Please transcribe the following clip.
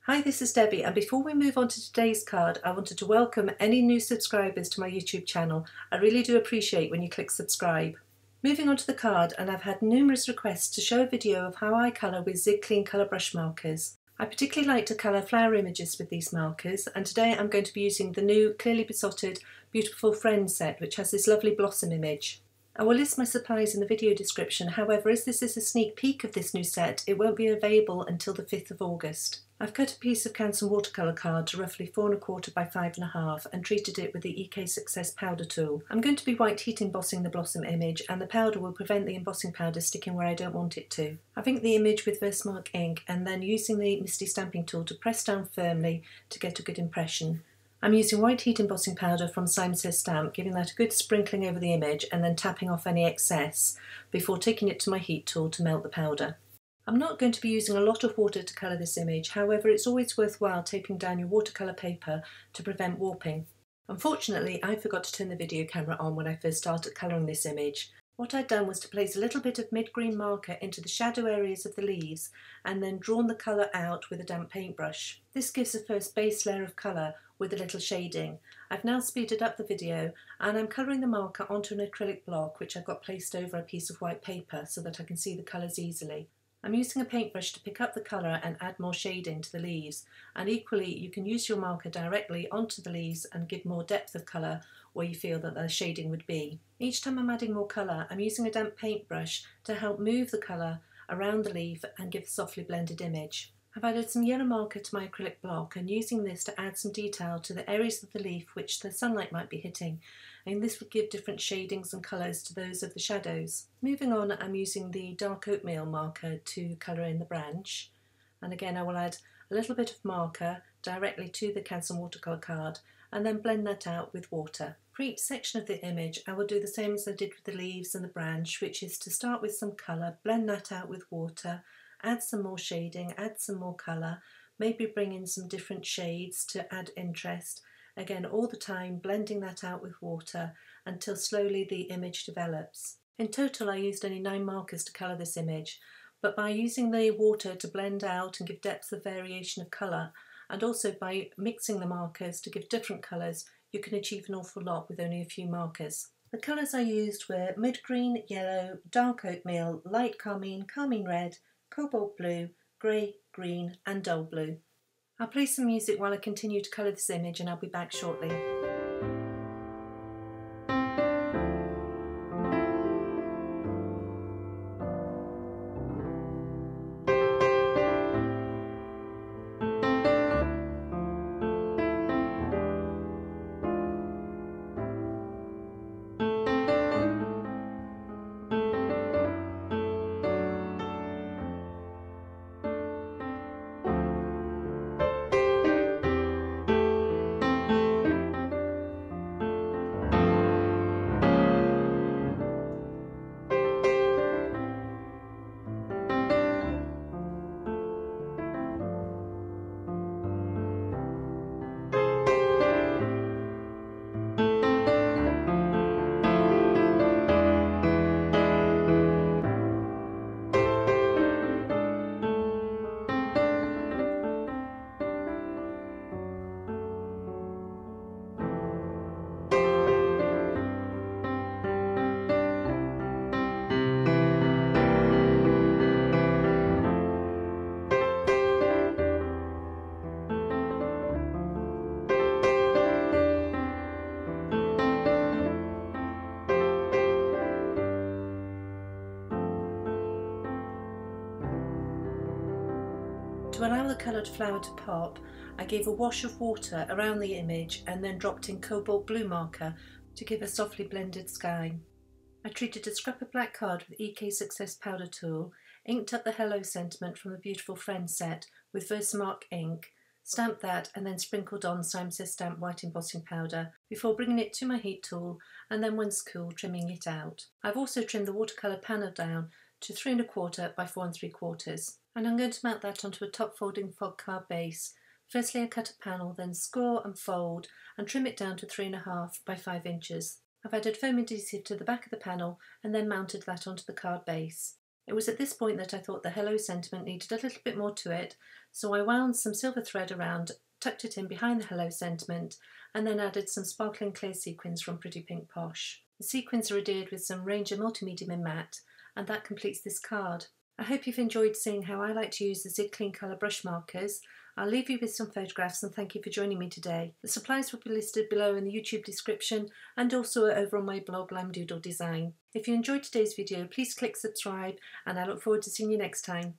Hi, this is Debbie, and before we move on to today's card, I wanted to welcome any new subscribers to my YouTube channel. I really do appreciate when you click subscribe. Moving on to the card, and I've had numerous requests to show a video of how I colour with Zig Clean Colour brush markers. I particularly like to colour flower images with these markers, and today I'm going to be using the new Clearly Besotted Beautiful Friends set, which has this lovely blossom image. I will list my supplies in the video description. However, as this is a sneak peek of this new set, it won't be available until the 5th of August. I've cut a piece of Canson watercolour card to roughly 4¼ by 5½ and treated it with the EK Success powder tool. I'm going to be white heat embossing the blossom image, and the powder will prevent the embossing powder sticking where I don't want it to. I've inked the image with Versamark ink and then using the Misty stamping tool to press down firmly to get a good impression. I'm using white heat embossing powder from Simon Says Stamp, giving that a good sprinkling over the image and then tapping off any excess before taking it to my heat tool to melt the powder. I'm not going to be using a lot of water to colour this image, however it's always worthwhile taping down your watercolour paper to prevent warping. Unfortunately, I forgot to turn the video camera on when I first started colouring this image. What I'd done was to place a little bit of mid-green marker into the shadow areas of the leaves and then drawn the colour out with a damp paintbrush. This gives a first base layer of colour with a little shading. I've now speeded up the video and I'm colouring the marker onto an acrylic block which I've got placed over a piece of white paper so that I can see the colours easily. I'm using a paintbrush to pick up the colour and add more shading to the leaves, and equally you can use your marker directly onto the leaves and give more depth of colour where you feel that the shading would be. Each time I'm adding more colour, I'm using a damp paintbrush to help move the colour around the leaf and give a softly blended image. I've added some yellow marker to my acrylic block and using this to add some detail to the areas of the leaf which the sunlight might be hitting, and this would give different shadings and colours to those of the shadows. Moving on, I'm using the dark oatmeal marker to colour in the branch, and again I will add a little bit of marker directly to the Canson watercolour card and then blend that out with water. For each section of the image I will do the same as I did with the leaves and the branch, which is to start with some colour, blend that out with water, add some more shading, add some more colour, maybe bring in some different shades to add interest. Again, all the time blending that out with water until slowly the image develops. In total I used only 9 markers to colour this image, but by using the water to blend out and give depth of variation of colour, and also by mixing the markers to give different colours, you can achieve an awful lot with only a few markers. The colours I used were mid-green, yellow, dark oatmeal, light carmine, carmine red, cobalt blue, grey, green and dull blue. I'll play some music while I continue to colour this image and I'll be back shortly. To allow the coloured flower to pop, I gave a wash of water around the image and then dropped in cobalt blue marker to give a softly blended sky. I treated a scrap of black card with EK Success powder tool, inked up the hello sentiment from the Beautiful Friends set with Versamark ink, stamped that and then sprinkled on Simon Says Stamp white embossing powder before bringing it to my heat tool and then once cool trimming it out. I've also trimmed the watercolour panel down to 3¼ by 4¾ and I'm going to mount that onto a top folding fog card base. Firstly I cut a panel, then score and fold and trim it down to 3½ by 5 inches. I've added foam adhesive to the back of the panel and then mounted that onto the card base. It was at this point that I thought the Hello sentiment needed a little bit more to it, so I wound some silver thread around, tucked it in behind the Hello sentiment, and then added some sparkling clear sequins from Pretty Pink Posh. The sequins are adhered with some Ranger Multimedium in matte, and that completes this card. I hope you've enjoyed seeing how I like to use the Zig Clean Colour brush markers. I'll leave you with some photographs and thank you for joining me today. The supplies will be listed below in the YouTube description and also over on my blog Lime Doodle Design. If you enjoyed today's video, please click subscribe and I look forward to seeing you next time.